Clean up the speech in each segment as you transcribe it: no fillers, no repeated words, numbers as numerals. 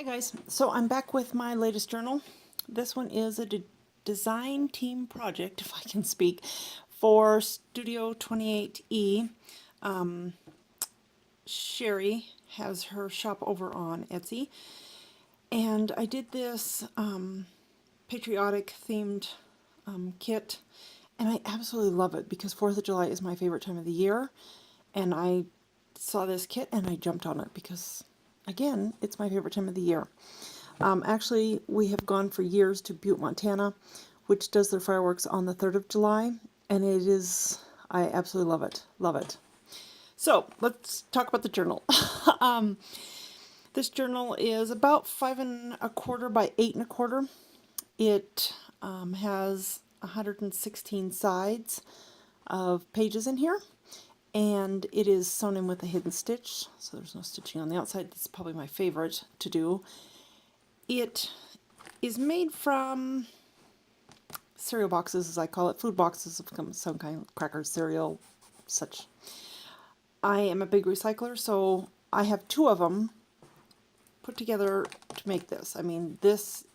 Hi guys, so I'm back with my latest journal. This one is a design team project, if I can speak, for Studio 28E. Sherry has her shop over on Etsy, and I did this patriotic themed kit, and I absolutely love it because 4th of July is my favorite time of the year, and I saw this kit and I jumped on it because, again, it's my favorite time of the year. Actually, we have gone for years to Butte, Montana, which does their fireworks on the 3rd of July, and it is, I absolutely love it. Love it. So, let's talk about the journal. This journal is about 5¼ by 8¼ It has 116 sides of pages in here, and it is sewn in with a hidden stitch, so there's no stitching on the outside. It's probably my favorite to do. It is made from cereal boxes, as I call it, food boxes of some kind, crackers, cereal, such. I am a big recycler, so I have 2 of them put together to make this. I mean, this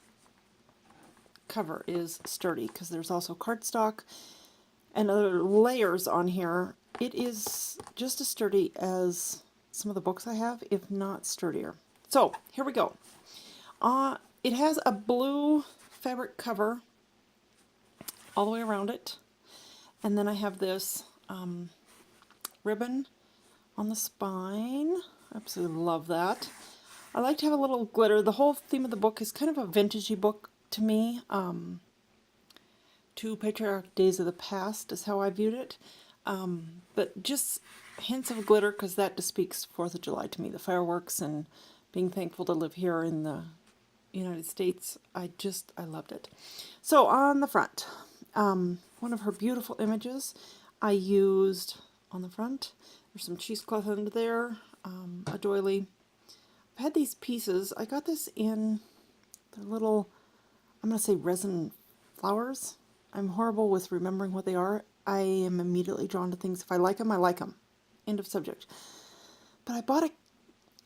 cover is sturdy because there's also cardstock and other layers on here. It is just as sturdy as some of the books I have, if not sturdier. So here we go. It has a blue fabric cover all the way around it, and then I have this ribbon on the spine. Absolutely love that. I like to have a little glitter. The whole theme of the book is kind of a vintagey book to me. Two Patriotic Days of the Past is how I viewed it. But just hints of glitter because that just speaks 4th of July to me. The fireworks and being thankful to live here in the United States. I loved it. So on the front, one of her beautiful images I used on the front. There's some cheesecloth under there, a doily. I've had these pieces. I got this in the little, I'm going to say resin flowers. I'm horrible with remembering what they are. I am immediately drawn to things. If I like them, I like them. End of subject. But I bought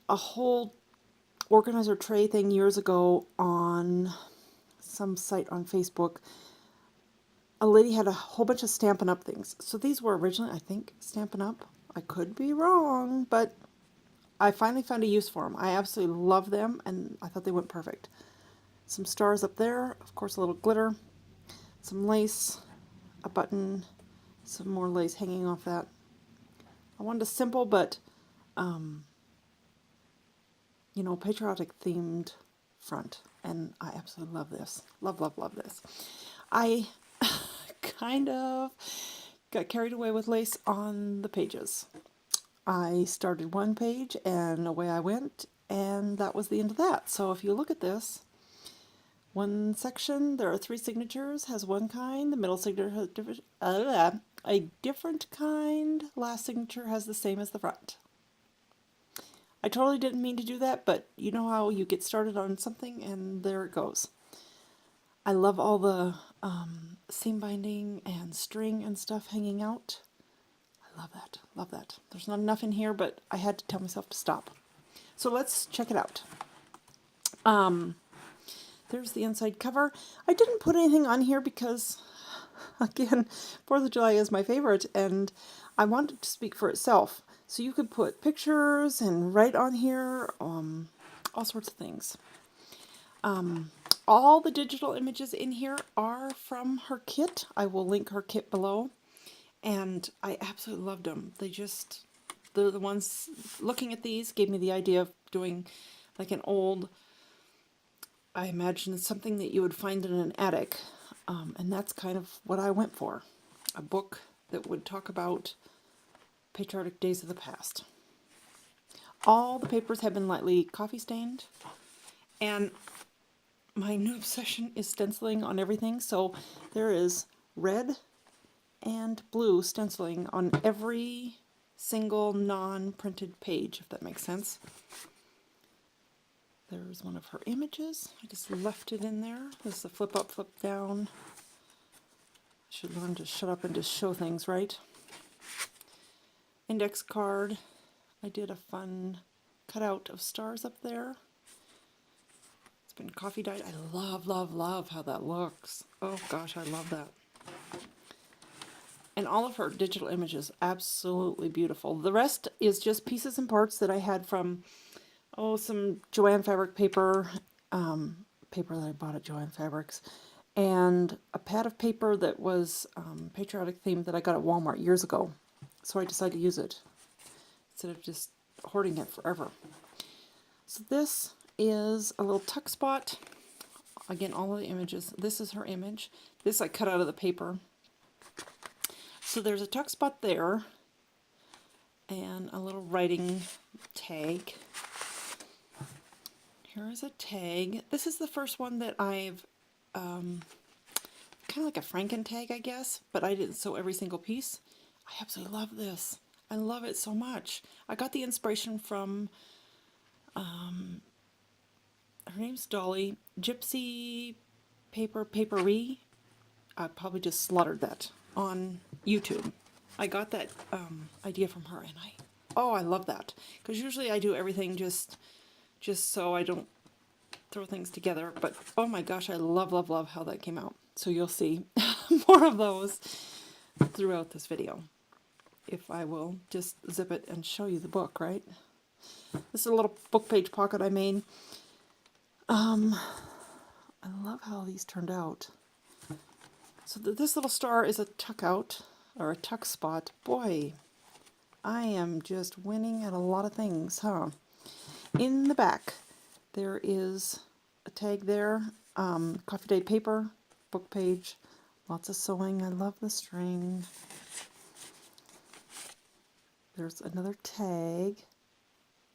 a whole organizer tray thing years ago on some site on Facebook. A lady had a whole bunch of Stampin' Up! Things. So these were originally, I think, Stampin' Up! I could be wrong, but I finally found a use for them. I absolutely love them, and I thought they went perfect. Some stars up there, of course a little glitter, some lace, a button, some more lace hanging off that. I wanted a simple but, you know, patriotic themed front, and I absolutely love this. Love, love, love this. I kind of got carried away with lace on the pages. I started one page and away I went, and that was the end of that. So if you look at this, one section, there are 3 signatures, has one kind, the middle signature has a different kind, last signature has the same as the front. I totally didn't mean to do that, but you know how you get started on something and there it goes. I love all the seam binding and string and stuff hanging out. I love that, love that. There's not enough in here, but I had to tell myself to stop. So let's check it out. There's the inside cover. I didn't put anything on here because, again, 4th of July is my favorite, and I wanted to speak for itself. So you could put pictures and write on here, all sorts of things. All the digital images in here are from her kit. I will link her kit below. And I absolutely loved them. They're the ones, looking at these gave me the idea of doing like an old, I imagine something that you would find in an attic. And that's kind of what I went for. A book that would talk about patriotic days of the past. All the papers have been lightly coffee stained. And my new obsession is stenciling on everything. So there is red and blue stenciling on every single non-printed page, if that makes sense. There's one of her images. I just left it in there. This is a flip up, flip down. I should learn to shut up and just show things, right? Index card. I did a fun cutout of stars up there. been coffee dyed. I love, love, love how that looks. Oh gosh, I love that. And all of her digital images, absolutely beautiful. The rest is just pieces and parts that I had from, oh, some Joann Fabric paper, paper that I bought at Joann Fabrics, and a pad of paper that was patriotic themed that I got at Walmart years ago. So I decided to use it instead of just hoarding it forever. So this is a little tuck spot. Again, all of the images. This is her image. This I cut out of the paper. So there's a tuck spot there and a little writing tag. Here is a tag. This is the first one that I've, kind of like a Franken tag, I guess, but I didn't sew every single piece. I absolutely love this. I love it so much. I got the inspiration from, her name's Dolly, Gypsy Paperie. I probably just slaughtered that on YouTube. I got that idea from her, and I love that, because usually I do everything just so I don't throw things together. But oh my gosh, I love, love, love how that came out. So you'll see more of those throughout this video, if I will just zip it and show you the book. Right, this is a little book page pocket I made. I love how these turned out. So this little star is a tuck out, or a tuck spot. Boy, I am just winning at a lot of things, huh? In the back, there is a tag there, coffee dye paper, book page, lots of sewing. I love the string. There's another tag.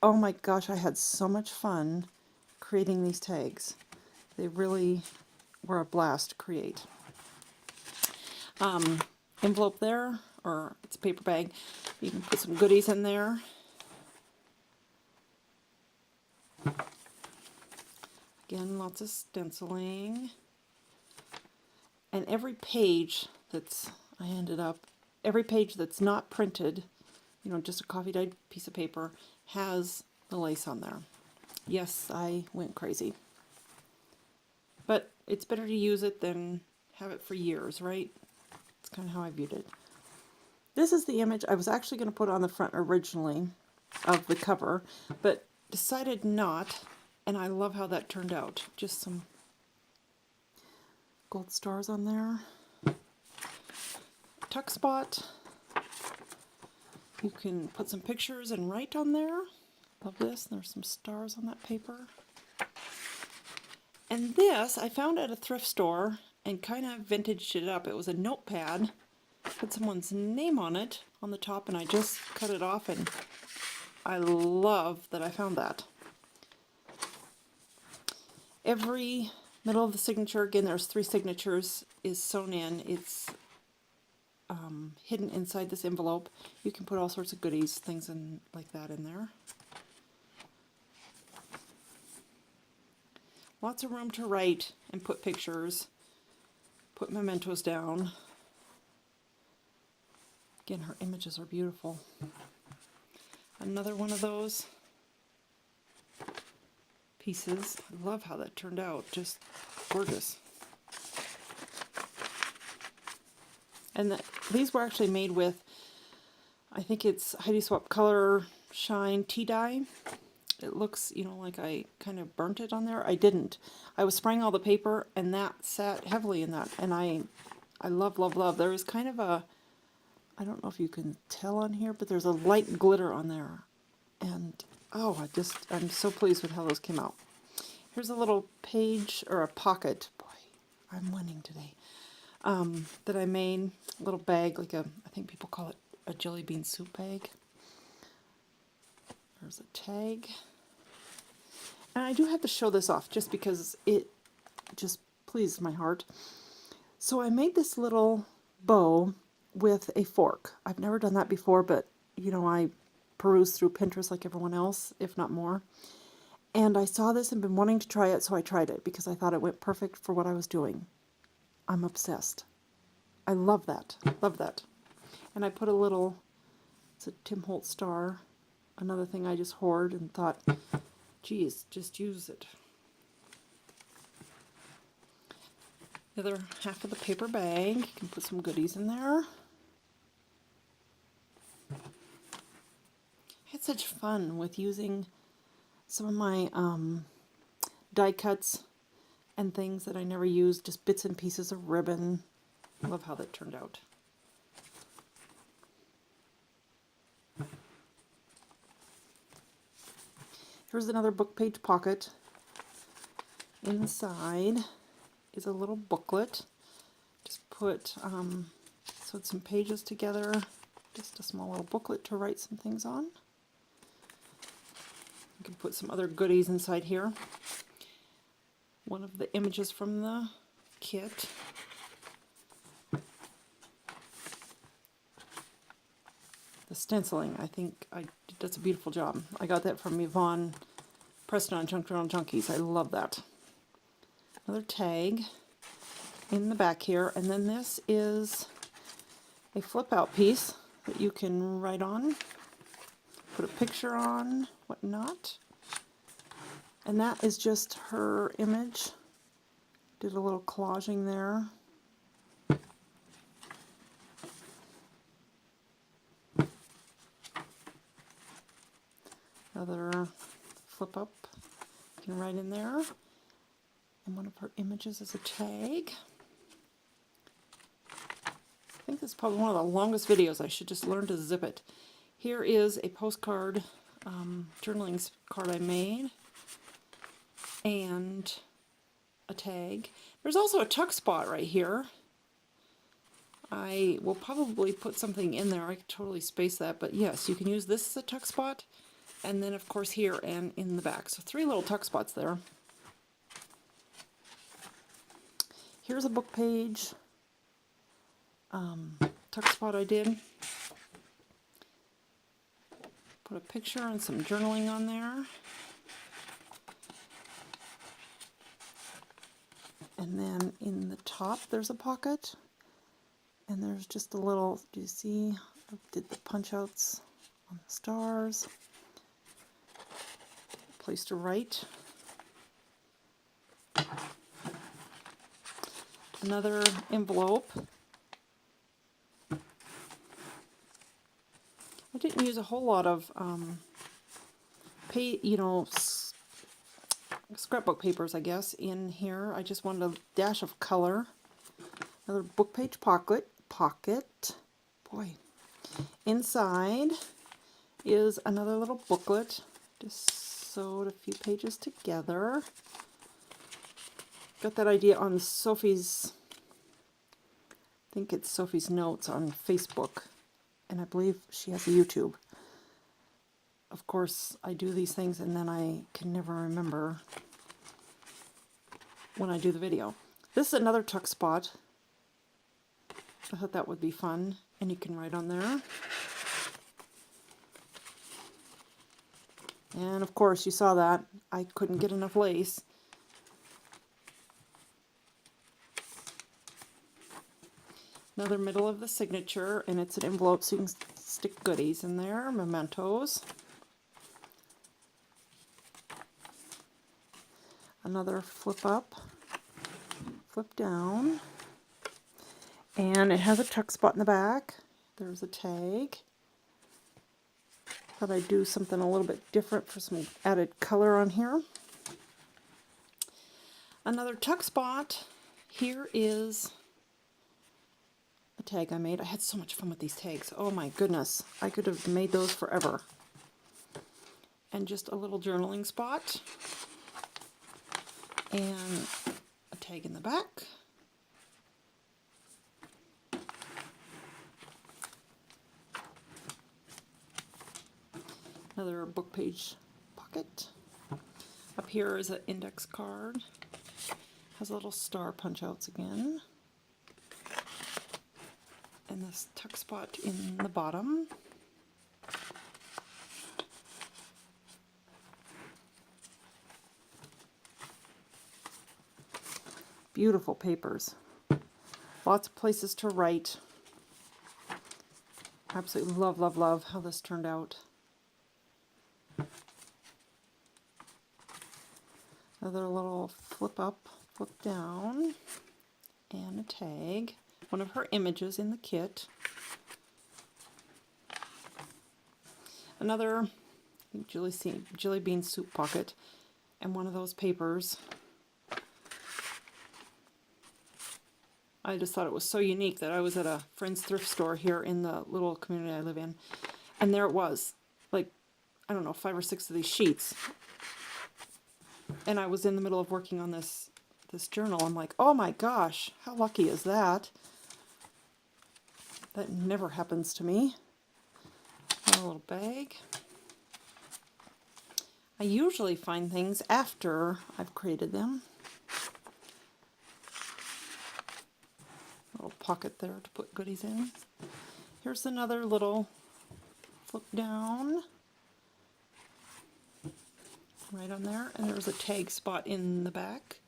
Oh my gosh, I had so much fun creating these tags. They really were a blast to create. Envelope there, or it's a paper bag. You can put some goodies in there. Again, lots of stenciling. And every page every page that's not printed, you know, just a coffee dyed piece of paper, has the lace on there. Yes, I went crazy. But it's better to use it than have it for years, right? That's kind of how I viewed it. This is the image I was actually going to put on the front originally of the cover, but decided not, and I love how that turned out. Just some gold stars on there. Tuck spot. You can put some pictures and write on there. Love this. There's some stars on that paper. And this I found at a thrift store and kind of vintaged it up. It was a notepad, had someone's name on it on the top, and I just cut it off, and I love that I found that. Every middle of the signature, again there's 3 signatures, is sewn in. It's hidden inside this envelope. You can put all sorts of goodies, things like that in there. Lots of room to write and put pictures, put mementos down. Again, her images are beautiful. Another one of those pieces. I love how that turned out, just gorgeous. And these were actually made with, I think it's Heidi Swapp Color Shine tea dye. It looks, you know, like I kind of burnt it on there. I didn't. I was spraying all the paper, and that sat heavily in that. And I love, love, love. There is kind of a, I don't know if you can tell on here, but there's a light glitter on there. And, oh, I'm so pleased with how those came out. Here's a little page, or a pocket. Boy, I'm winning today. That I made. A little bag, like I think people call it a jelly bean soup bag. There's a tag. And I do have to show this off just because it just pleased my heart. So I made this little bow with a fork. I've never done that before, but you know, I perused through Pinterest like everyone else, if not more. And I saw this and been wanting to try it, so I tried it because I thought it went perfect for what I was doing. I'm obsessed. I love that. Love that. And I put a little, it's a Tim Holtz star, another thing I just hoard and thought, geez, just use it. The other half of the paper bag, you can put some goodies in there. I had such fun with using some of my die cuts and things that I never used, just bits and pieces of ribbon. I love how that turned out. Here's another book page pocket. Inside is a little booklet. Just put sewed some pages together. Just a small little booklet to write some things on. You can put some other goodies inside here. One of the images from the kit. The stenciling, I think that's a beautiful job. I got that from Yvonne Preston on Junk Journal Junkies. I love that. Another tag in the back here, and then this is a flip out piece that you can write on, put a picture on, whatnot. And that is just her image. Did a little collaging there. Another flip up, you can write in there. And one of her images is a tag. I think this is probably one of the longest videos. I should just learn to zip it. Here is a postcard, journaling card I made, and a tag. There's also a tuck spot right here. I will probably put something in there. I could totally space that, but yes, you can use this as a tuck spot, and then of course here and in the back. So 3 little tuck spots there. Here's a book page tuck spot I did. Put a picture and some journaling on there. And then in the top there's a pocket. And there's just a little, do you see? I did the punch outs on the stars. Place to write. Another envelope. I didn't use a whole lot of scrapbook papers, I guess, in here. I just wanted a dash of color. Another book page pocket. Boy. Inside is another little booklet. Just sewed a few pages together. Got that idea on Sophie's, I think it's Sophie's Notes on Facebook, and I believe she has a YouTube. Of course, I do these things and then I can never remember when I do the video. This is another tuck spot. I thought that would be fun, and you can write on there. And of course, you saw that. I couldn't get enough lace. Another middle of the signature, and it's an envelope so you can stick goodies in there, mementos. Another flip up, flip down, and it has a tuck spot in the back. There's a tag. Thought I'd do something a little bit different for some added color on here. Another tuck spot. Here is a tag I made. I had so much fun with these tags. Oh my goodness. I could have made those forever. And just a little journaling spot. And a tag in the back. Another book page pocket. Up here is an index card. Has little star punch outs again. And this tuck spot in the bottom. Beautiful papers. Lots of places to write. Absolutely love, love, love how this turned out. Another little flip up, flip down, and a tag, one of her images in the kit, another Jelly Bean Soup Pocket, and one of those papers. I just thought it was so unique that I was at a friend's thrift store here in the little community I live in, and there it was, like, I don't know, 5 or 6 of these sheets. And I was in the middle of working on this journal. I'm like, oh my gosh, how lucky is that? That never happens to me. A little bag. I usually find things after I've created them. A little pocket there to put goodies in. Here's another little flip down. Right on there, and there's a tag spot in the back.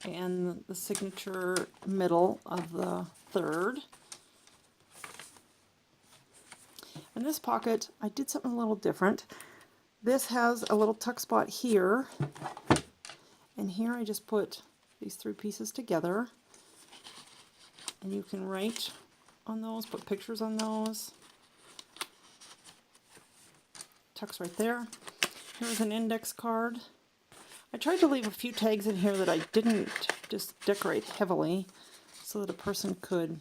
And the signature middle of the third. In this pocket, I did something a little different. This has a little tuck spot here, and here I just put these 3 pieces together. And you can write on those, put pictures on those. Tucks right there. Here's an index card. I tried to leave a few tags in here that I didn't just decorate heavily so that a person could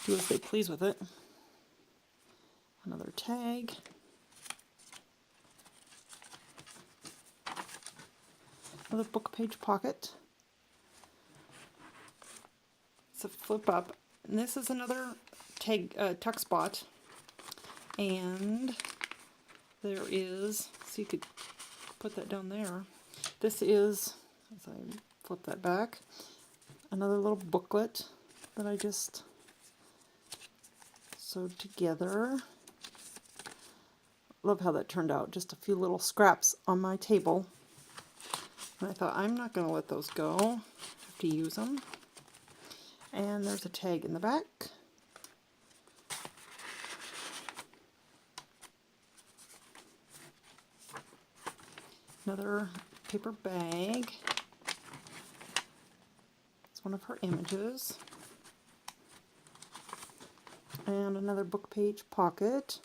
do as they please with it. Another tag. Another book page pocket. It's a flip up. And this is another tag tuck spot. And there is, so you could put that down there. This is, as I flip that back, another little booklet that I just sewed together. Love how that turned out. Just a few little scraps on my table. And I thought, I'm not going to let those go. I have to use them. And there's a tag in the back. Another paper bag. It's one of her images. And another book page pocket.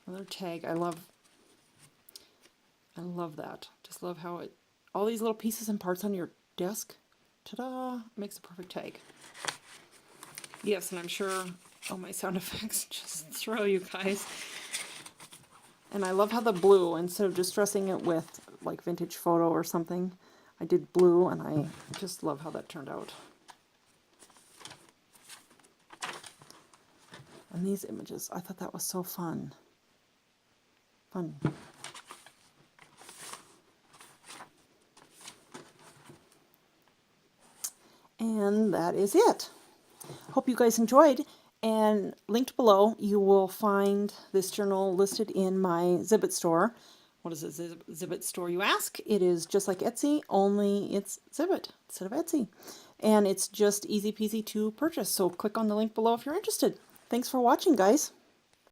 Another tag. I love that. Just love how it, all these little pieces and parts on your desk, ta-da, makes a perfect tag. Yes, and I'm sure all my sound effects just throw you guys. And I love how the blue, instead of just dressing it with like vintage photo or something, I did blue, and I just love how that turned out. And these images, I thought that was so fun. Fun. And that is it. Hope you guys enjoyed. And linked below, you will find this journal listed in my Zibbet store. What is a Zibbet store, you ask? It is just like Etsy, only it's Zibbet instead of Etsy. And it's just easy peasy to purchase. So click on the link below if you're interested. Thanks for watching, guys.